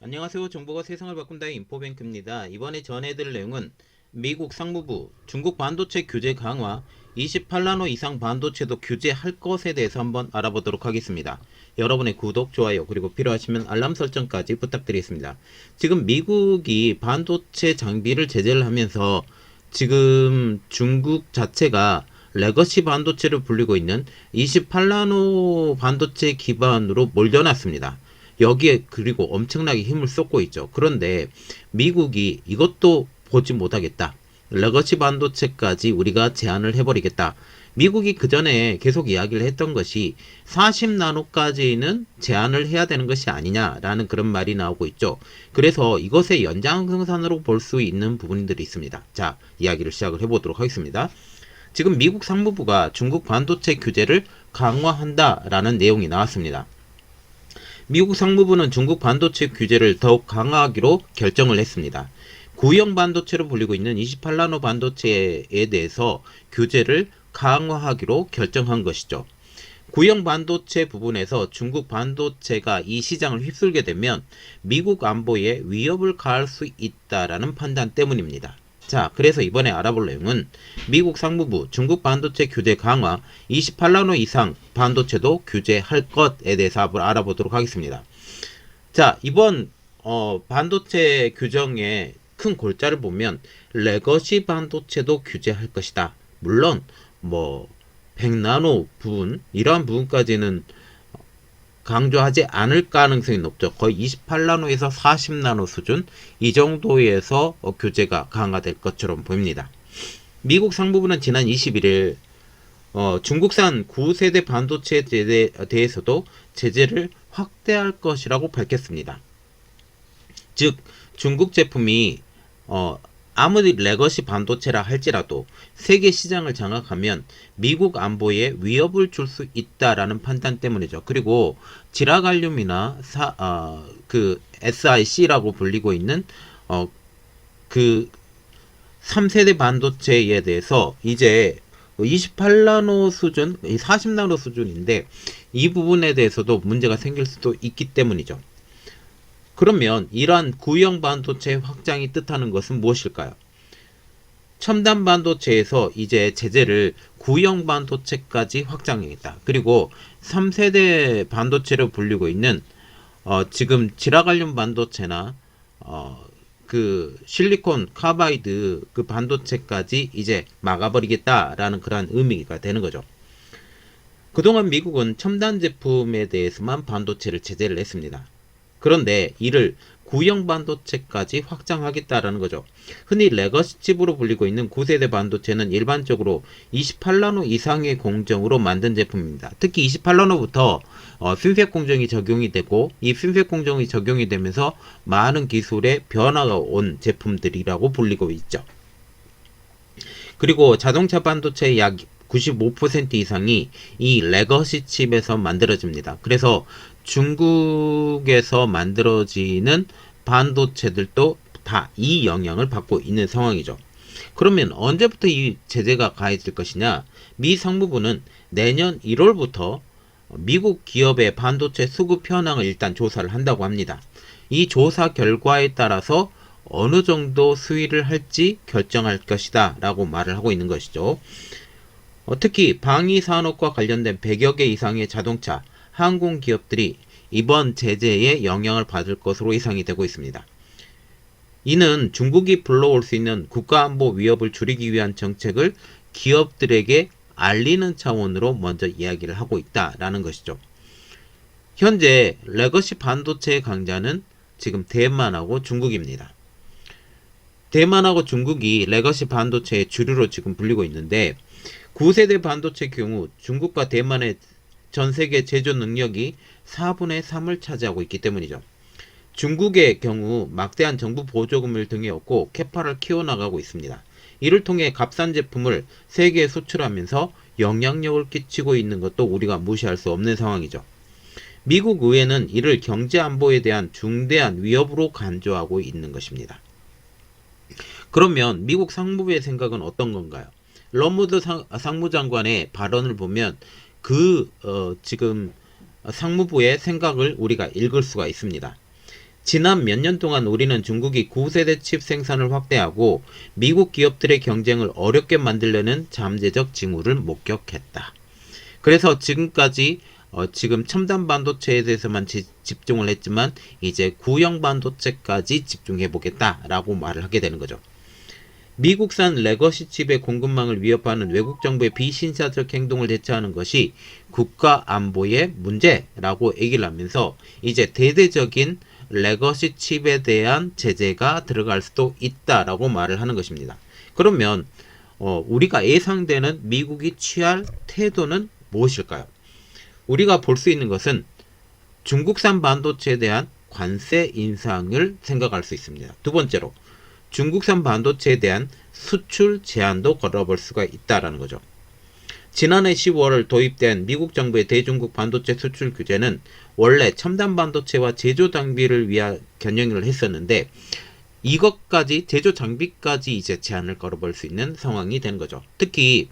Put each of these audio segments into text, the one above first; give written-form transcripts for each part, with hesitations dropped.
안녕하세요. 정보가 세상을 바꾼다의 인포뱅크입니다. 이번에 전해드릴 내용은 미국 상무부 중국 반도체 규제 강화 28나노 이상 반도체도 규제할 것에 대해서 한번 알아보도록 하겠습니다. 여러분의 구독, 좋아요, 그리고 필요하시면 알람 설정까지 부탁드리겠습니다. 지금 미국이 반도체 장비를 제재를 하면서 지금 중국 자체가 레거시 반도체를 불리고 있는 28나노 반도체 기반으로 몰려놨습니다. 여기에 그리고 엄청나게 힘을 쏟고 있죠. 그런데 미국이 이것도 보지 못하겠다. 레거시 반도체까지 우리가 제한을 해버리겠다. 미국이 그 전에 계속 이야기를 했던 것이 40나노까지는 제한을 해야 되는 것이 아니냐라는 그런 말이 나오고 있죠. 그래서 이것의 연장생산으로 볼 수 있는 부분들이 있습니다. 자, 이야기를 시작을 해보도록 하겠습니다. 지금 미국 상무부가 중국 반도체 규제를 강화한다라는 내용이 나왔습니다. 미국 상무부는 중국 반도체 규제를 더욱 강화하기로 결정을 했습니다. 구형 반도체로 불리고 있는 28나노 반도체에 대해서 규제를 강화하기로 결정한 것이죠. 구형 반도체 부분에서 중국 반도체가 이 시장을 휩쓸게 되면 미국 안보에 위협을 가할 수 있다라는 판단 때문입니다. 자, 그래서 이번에 알아볼 내용은 미국 상무부 중국 반도체 규제 강화 28나노 이상 반도체도 규제할 것에 대해서 알아보도록 하겠습니다. 자, 이번 반도체 규정의 큰 골자를 보면 레거시 반도체도 규제할 것이다. 물론 100나노 부분 이러한 부분까지는 강조하지 않을 가능성이 높죠. 거의 28나노에서 40나노 수준 이 정도에서 규제가 강화될 것처럼 보입니다. 미국 상무부는 지난 21일 중국산 9세대 반도체에 대해서도 제재를 확대할 것이라고 밝혔습니다. 즉 중국 제품이 아무리 레거시 반도체라 할지라도 세계 시장을 장악하면 미국 안보에 위협을 줄 수 있다라는 판단 때문이죠. 그리고 지라갈륨이나 SiC라고 불리고 있는 그 3세대 반도체에 대해서 이제 28나노 수준, 40나노 수준인데 이 부분에 대해서도 문제가 생길 수도 있기 때문이죠. 그러면 이러한 구형 반도체 확장이 뜻하는 것은 무엇일까요? 첨단 반도체에서 이제 제재를 구형 반도체까지 확장하겠다. 그리고 3세대 반도체로 불리고 있는 지금 지라갈륨 반도체나 그 실리콘 카바이드 그 반도체까지 이제 막아버리겠다라는 그러한 의미가 되는 거죠. 그동안 미국은 첨단 제품에 대해서만 반도체를 제재를 했습니다. 그런데 이를 구형 반도체까지 확장하겠다라는 거죠. 흔히 레거시 칩으로 불리고 있는 9세대 반도체는 일반적으로 28나노 이상의 공정으로 만든 제품입니다. 특히 28나노부터 핀팻 공정이 적용이 되고 이 핀팻 공정이 적용이 되면서 많은 기술의 변화가 온 제품들이라고 불리고 있죠. 그리고 자동차 반도체의 약 95% 이상이 이 레거시 칩에서 만들어집니다. 그래서 중국에서 만들어지는 반도체들도 다 이 영향을 받고 있는 상황이죠. 그러면 언제부터 이 제재가 가해질 것이냐? 미 상무부는 내년 1월부터 미국 기업의 반도체 수급 현황을 일단 조사를 한다고 합니다. 이 조사 결과에 따라서 어느 정도 수위를 할지 결정할 것이다 라고 말을 하고 있는 것이죠. 특히 방위산업과 관련된 100여 개 이상의 자동차, 항공 기업들이 이번 제재에 영향을 받을 것으로 예상이 되고 있습니다. 이는 중국이 불러올 수 있는 국가안보 위협을 줄이기 위한 정책을 기업들에게 알리는 차원으로 먼저 이야기를 하고 있다라는 것이죠. 현재 레거시 반도체의 강자는 지금 대만하고 중국입니다. 대만하고 중국이 레거시 반도체의 주류로 지금 불리고 있는데 9세대 반도체 경우 중국과 대만의 전세계 제조 능력이 4분의 3을 차지하고 있기 때문이죠. 중국의 경우 막대한 정부 보조금을 등에 업고 캐파를 키워나가고 있습니다. 이를 통해 값싼 제품을 세계에 수출하면서 영향력을 끼치고 있는 것도 우리가 무시할 수 없는 상황이죠. 미국 의회는 이를 경제안보에 대한 중대한 위협으로 간주하고 있는 것입니다. 그러면 미국 상무부의 생각은 어떤 건가요? 러무드 상무장관의 발언을 보면 지금 상무부의 생각을 우리가 읽을 수가 있습니다. 지난 몇 년 동안 우리는 중국이 9세대 칩 생산을 확대하고 미국 기업들의 경쟁을 어렵게 만들려는 잠재적 징후를 목격했다. 그래서 지금까지 지금 첨단 반도체에 대해서만 집중을 했지만 이제 구형 반도체까지 집중해 보겠다라고 말을 하게 되는 거죠. 미국산 레거시 칩의 공급망을 위협하는 외국 정부의 비신사적 행동을 대처하는 것이 국가 안보의 문제라고 얘기를 하면서 이제 대대적인 레거시 칩에 대한 제재가 들어갈 수도 있다라고 말을 하는 것입니다. 그러면 우리가 예상되는 미국이 취할 태도는 무엇일까요? 우리가 볼 수 있는 것은 중국산 반도체에 대한 관세 인상을 생각할 수 있습니다. 두 번째로 중국산 반도체에 대한 수출 제한도 걸어볼 수가 있다라는 거죠. 지난해 10월 도입된 미국 정부의 대중국 반도체 수출 규제는 원래 첨단 반도체와 제조 장비를 위한 겨냥을 했었는데 이것까지 제조 장비까지 이제 제한을 걸어볼 수 있는 상황이 된 거죠. 특히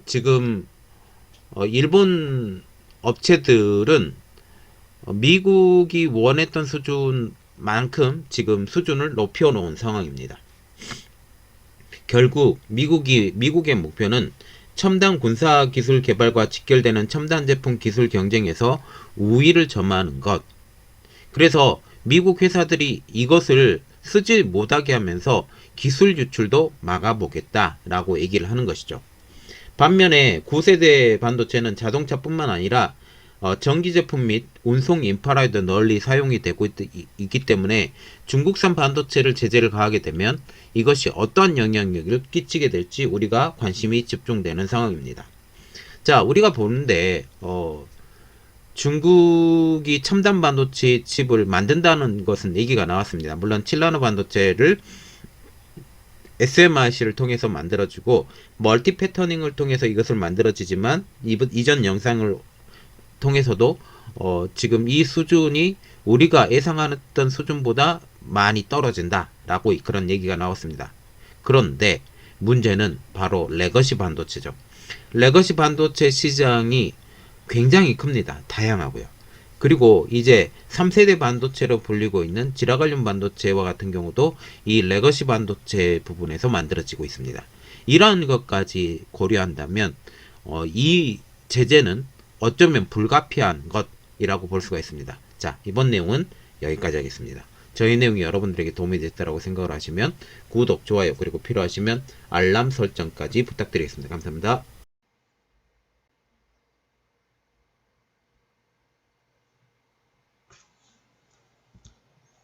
지금 일본 업체들은 미국이 원했던 수준만큼 지금 수준을 높여 놓은 상황입니다. 결국 미국의 목표는 첨단 군사 기술 개발과 직결되는 첨단 제품 기술 경쟁에서 우위를 점하는 것. 그래서 미국 회사들이 이것을 쓰지 못하게 하면서 기술 유출도 막아보겠다라고 얘기를 하는 것이죠. 반면에 9세대 반도체는 자동차뿐만 아니라 전기 제품 및 운송 인프라에도 널리 사용이 되고 있기 때문에 중국산 반도체를 제재를 가하게 되면 이것이 어떤 영향력을 끼치게 될지 우리가 관심이 집중되는 상황입니다. 자, 우리가 보는데 중국이 첨단 반도체 칩을 만든다는 것은 얘기가 나왔습니다. 물론 7나노 반도체를 SMIC를 통해서 만들어지고 멀티 패터닝을 통해서 이것을 만들어지지만 이전 영상을 통해서도 지금 이 수준이 우리가 예상했던 수준보다 많이 떨어진다라고 그런 얘기가 나왔습니다. 그런데 문제는 바로 레거시 반도체죠. 레거시 반도체 시장이 굉장히 큽니다. 다양하고요. 그리고 이제 3세대 반도체로 불리고 있는 지라갈륨 반도체와 같은 경우도 이 레거시 반도체 부분에서 만들어지고 있습니다. 이러한 것까지 고려한다면 이 제재는 어쩌면 불가피한 것이라고 볼 수가 있습니다. 자, 이번 내용은 여기까지 하겠습니다. 저희 내용이 여러분들에게 도움이 됐다고 생각을 하시면 구독, 좋아요, 그리고 필요하시면 알람 설정까지 부탁드리겠습니다. 감사합니다.